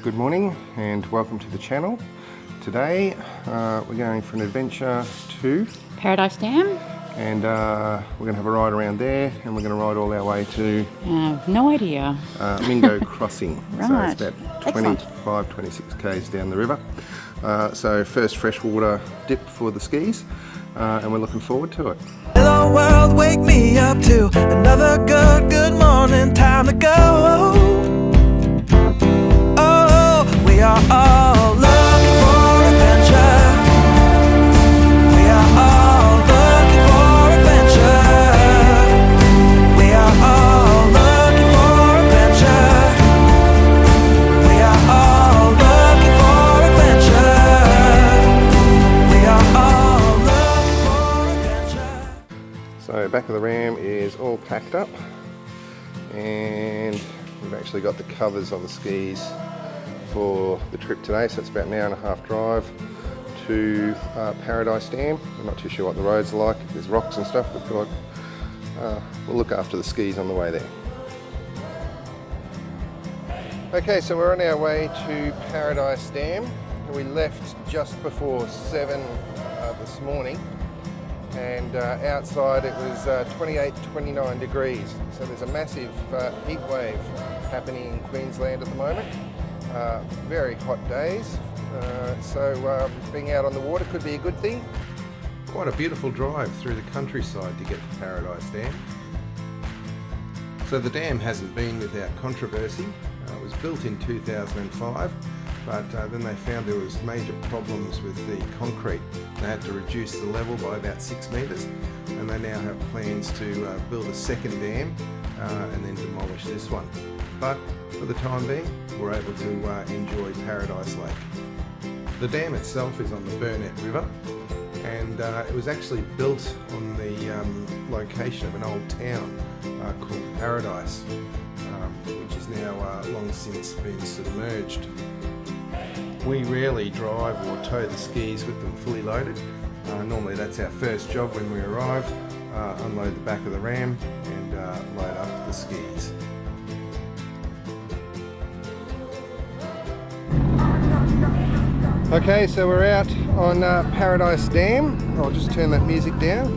Good morning and welcome to the channel. Today we're going for an adventure to Paradise Dam. And we're going to have a ride around there, and we're going to ride all our way to No idea. Mingo Crossing. Right. So it's about 25, 26 k's down the river. So first freshwater dip for the skis, and we're looking forward to it. Hello world, wake me up to another good morning, time to go. Oh, we are all looking for adventure. We are all looking for adventure. We are all looking for adventure. We are all looking for adventure. We are all looking for adventure. So back of the Ram is all packed up, and we've actually got the covers on the skis for the trip today. So it's about an hour and a half drive to Paradise Dam. I'm not too sure what the roads are like. There's rocks and stuff. We feel like we'll look after the skis on the way there. Okay, so we're on our way to Paradise Dam. We left just before 7 this morning, and outside it was 28, 29 degrees. So there's a massive heat wave happening in Queensland at the moment. Very hot days, so being out on the water could be a good thing. Quite a beautiful drive through the countryside to get to Paradise Dam. So the dam hasn't been without controversy. It was built in 2005, but then they found there was major problems with the concrete. They had to reduce the level by about 6 metres, and they now have plans to build a second dam and then demolish this one. But for the time being, we're able to enjoy Paradise Lake. The dam itself is on the Burnett River, and it was actually built on the location of an old town called Paradise, which is now long since been submerged. We rarely drive or tow the skis with them fully loaded. Normally that's our first job when we arrive, unload the back of the Ram and load up the skis. Okay, so we're out on Paradise Dam. I'll just turn that music down.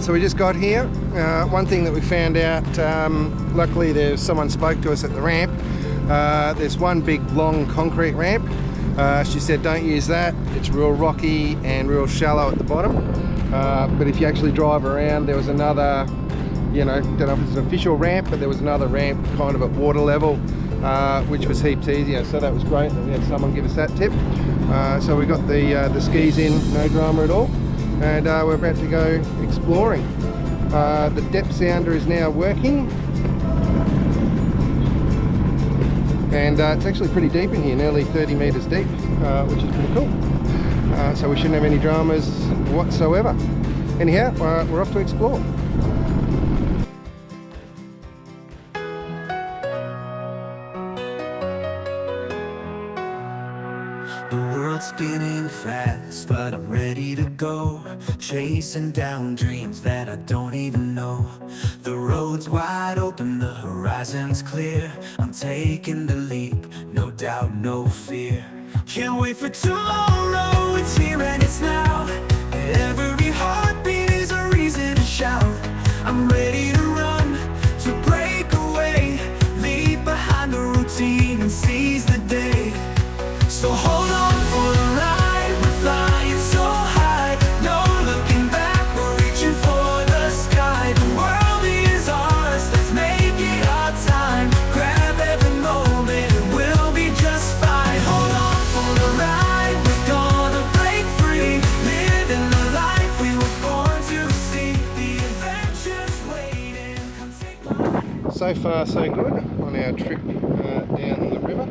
So we just got here. One thing that we found out, luckily there's someone spoke to us at the ramp. There's one big long concrete ramp. She said don't use that, it's real rocky and real shallow at the bottom. But if you actually drive around, there was another, don't know if it's an official ramp, but there was another ramp kind of at water level, which was heaps easier. So that was great that we had someone give us that tip. So we got the skis in, no drama at all, and we're about to go exploring. The depth sounder is now working, and it's actually pretty deep in here, nearly 30 metres deep, which is pretty cool. So we shouldn't have any dramas whatsoever. Anyhow, we're off to explore. The world's spinning fast, but I'm ready to go, chasing down dreams that I don't even know. The road's wide open, the horizon's clear. I'm taking the leap, no doubt, no fear. Can't wait for tomorrow, it's here and it's now. Every heartbeat is a reason to shout. I'm ready to run, to break away, leave behind the routine and seize the day. So hold on for the ride, we're flying so high. No looking back, we're reaching for the sky. The world is ours, let's make it our time. Grab every moment and we'll be just fine. Hold on for the ride, we're gonna break free. Living the life we were born to see. The adventure's waiting, come take me. So far so good on our trip down the river.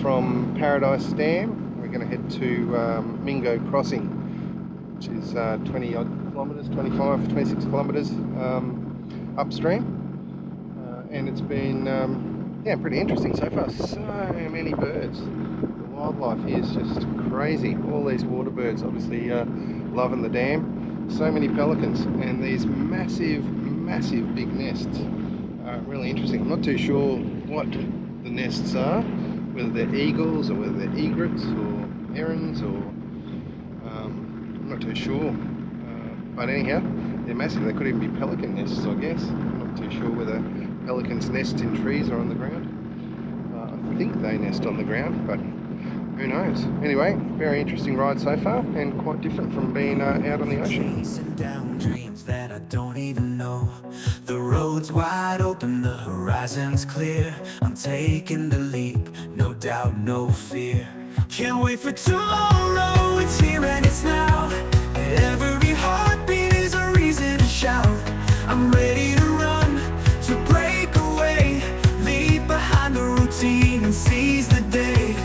From Paradise Dam, we're going to head to Mingo Crossing, which is 20 odd kilometres, 25, 26 kilometres upstream, and it's been pretty interesting so far. So many birds. The wildlife here is just crazy. All these water birds obviously loving the dam. So many pelicans and these massive big nests. Really interesting. I'm not too sure what the nests are, whether they're eagles or whether they're egrets or herons or I'm not too sure. But anyhow, they're massive. They could even be pelican nests, I guess. I'm not too sure whether pelicans nest in trees or on the ground. I think they nest on the ground, but who knows? Anyway, very interesting ride so far, and quite different from being out on the ocean. Chasing down dreams that I don't even know. The road's wide open, the horizon's clear. I'm taking the leap, no doubt, no fear. Can't wait for tomorrow, it's here and it's now. Every heartbeat is a reason to shout. I'm ready to run, to break away, leave behind the routine and seize the day.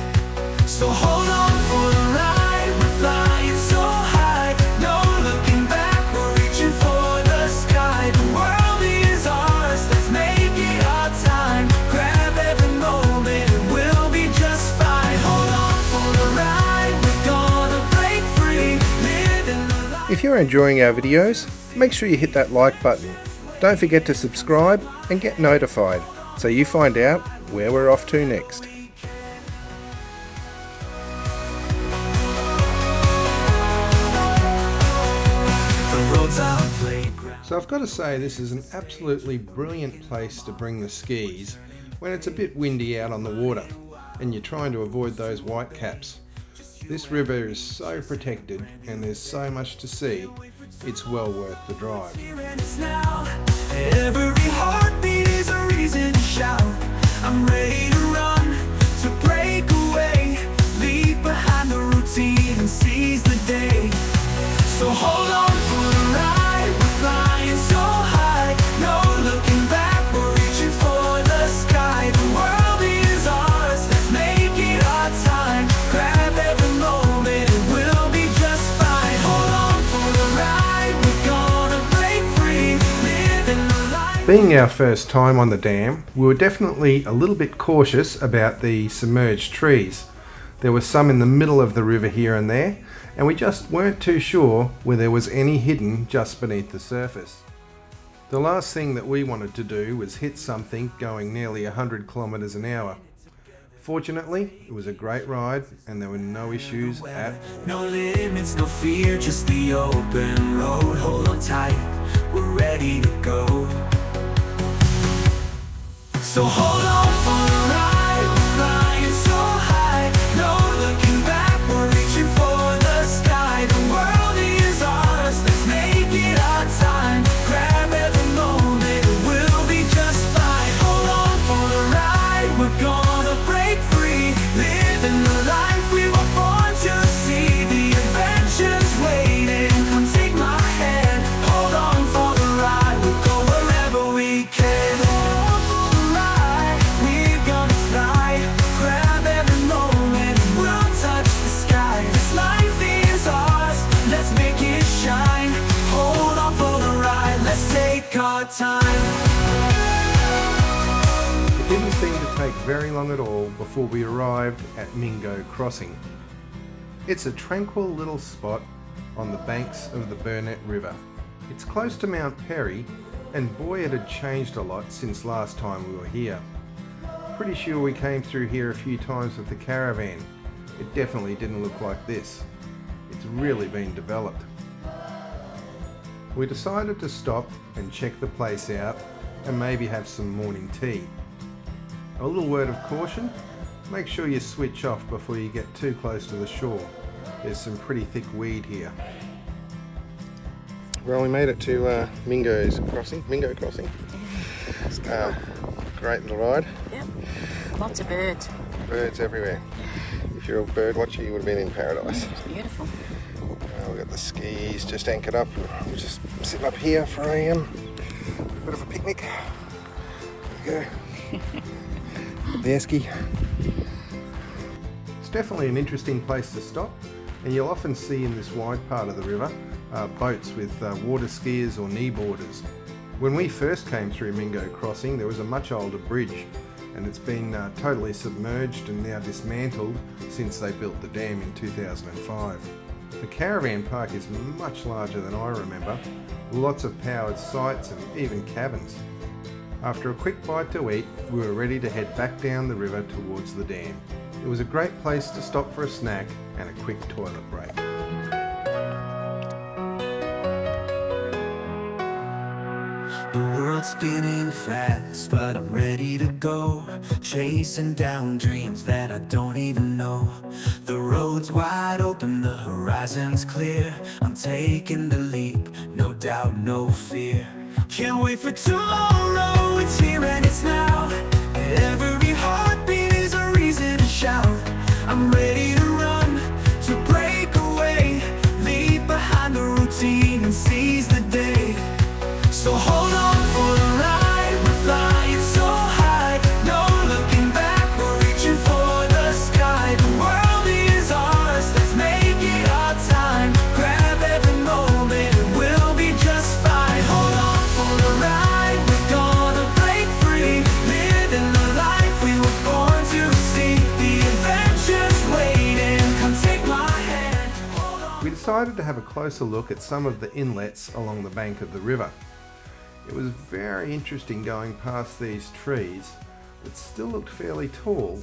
So hold on for the ride, we're flying so high. No looking back, we're reaching for the sky. The world is ours, let's make it our time. Grab every moment and we'll be just fine. Hold on for the ride, we're gonna break free, living the life. If you're enjoying our videos, make sure you hit that like button. Don't forget to subscribe and get notified so you find out where we're off to next. So I've got to say, this is an absolutely brilliant place to bring the skis when it's a bit windy out on the water and you're trying to avoid those white caps. This river is so protected and there's so much to see, it's well worth the drive. Every heartbeat is a reason to shout. I'm ready to run, to break away, leave behind the routine and seize the day. So hold on for the ride, we're flying so high. No looking back, we're reaching for the sky. The world is ours, let's make it our time. Grab every moment and we'll be just fine. Hold on for the ride, we're gonna break free, living the life. Being our first time on the dam, we were definitely a little bit cautious about the submerged trees. There were some in the middle of the river here and there, and we just weren't too sure where there was any hidden just beneath the surface. The last thing that we wanted to do was hit something going nearly 100 kilometers an hour. Fortunately, it was a great ride and there were no issues at all. No limits, no fear, just the open road. Hold on tight, we're ready to go. So hold on for the ride, we're flying so high. No looking back, we're reaching for the sky. The world is ours, let's make it our time. Grab every moment, we'll be just fine. Hold on for the ride, we're gonna break free, living the life we were born to see. The adventure's waiting, come take my hand. Hold on for the ride, we'll go wherever we can. Hold on for the ride, we're gonna fly. Grab every moment, we'll touch the sky. This life is ours, let's make it shine. Hold on for the ride, let's take our time. It didn't seem to take very long at all before we arrived at Mingo Crossing. It's a tranquil little spot on the banks of the Burnett River. It's close to Mount Perry, and boy, it had changed a lot since last time we were here. Pretty sure we came through here a few times with the caravan. It definitely didn't look like this. It's really been developed. We decided to stop and check the place out and maybe have some morning tea. A little word of caution, make sure you switch off before you get too close to the shore. There's some pretty thick weed here. Well, we made it to Mingo Crossing. Great little ride. Yep. Lots of birds. Birds everywhere. If you're a bird watcher, you would have been in paradise. It's beautiful. We've got the skis just anchored up. We're just sitting up here for a bit of a picnic. There we go. The esky. It's definitely an interesting place to stop, and you'll often see in this wide part of the river boats with water skiers or kneeboarders. When we first came through Mingo Crossing, there was a much older bridge, and it's been totally submerged and now dismantled since they built the dam in 2005. The caravan park is much larger than I remember, lots of powered sites and even cabins. After a quick bite to eat, we were ready to head back down the river towards the dam. It was a great place to stop for a snack and a quick toilet break. The world's spinning fast, but I'm ready to go, chasing down dreams that I don't even know. The road's wide open, the horizon's clear. I'm taking the leap, no doubt, no fear. Can't wait for tomorrow, it's here and it's now. Every heartbeat is a reason to shout. I'm ready to run, to break away, leave behind the routine and seize the day. So hold on for the ride, we're flying so high. No looking back, we're reaching for the sky. The world is ours, let's make it our time. Grab every moment and we'll be just fine. Hold on for the ride, we're gonna break free. Living the life we were born to see. The adventure's waiting, come take my hand. Hold on. We decided to have a closer look at some of the inlets along the bank of the river. It was very interesting going past these trees that still looked fairly tall,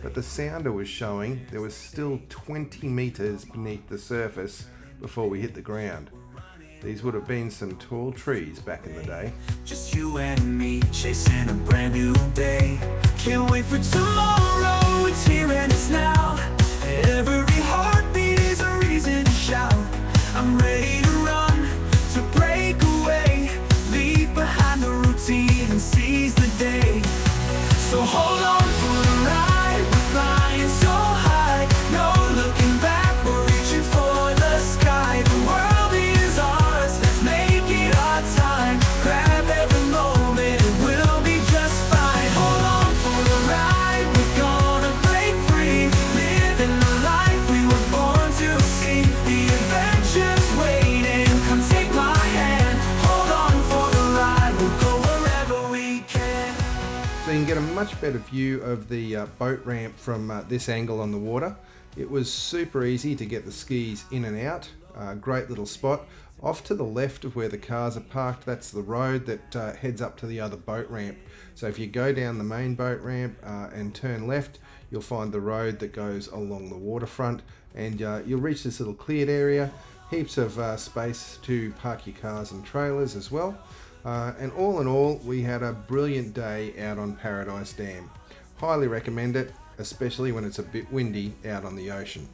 but the sounder was showing there was still 20 meters beneath the surface before we hit the ground. These would have been some tall trees back in the day. Just you and me, chasing a brand new day. Can't wait for tomorrow, it's here and it's now. Every heartbeat is a reason to shout. I'm ready to run, to break away, leave behind the routine and seize the day. So hold on for the ride, we're flying so high. No looking back, we're reaching for the sky. The world is ours, let's make it our time. Grab every moment and we'll be just fine. Hold on for the ride, we're gonna break free. Living the life we were born to see. The adventure's waiting, come take my hand. Hold on for the ride, we'll go wherever we can. So you can get a much better view of the boat ramp from this angle on the water. It was super easy to get the skis in and out. Great little spot. Off to the left of where the cars are parked, that's the road that heads up to the other boat ramp. So if you go down the main boat ramp and turn left, you'll find the road that goes along the waterfront, and you'll reach this little cleared area. Heaps of space to park your cars and trailers as well. And all in all, we had a brilliant day out on Paradise Dam. Highly recommend it, especially when it's a bit windy out on the ocean.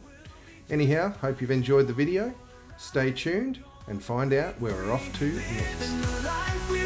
Anyhow, hope you've enjoyed the video. Stay tuned and find out where we're off to next. Living the life we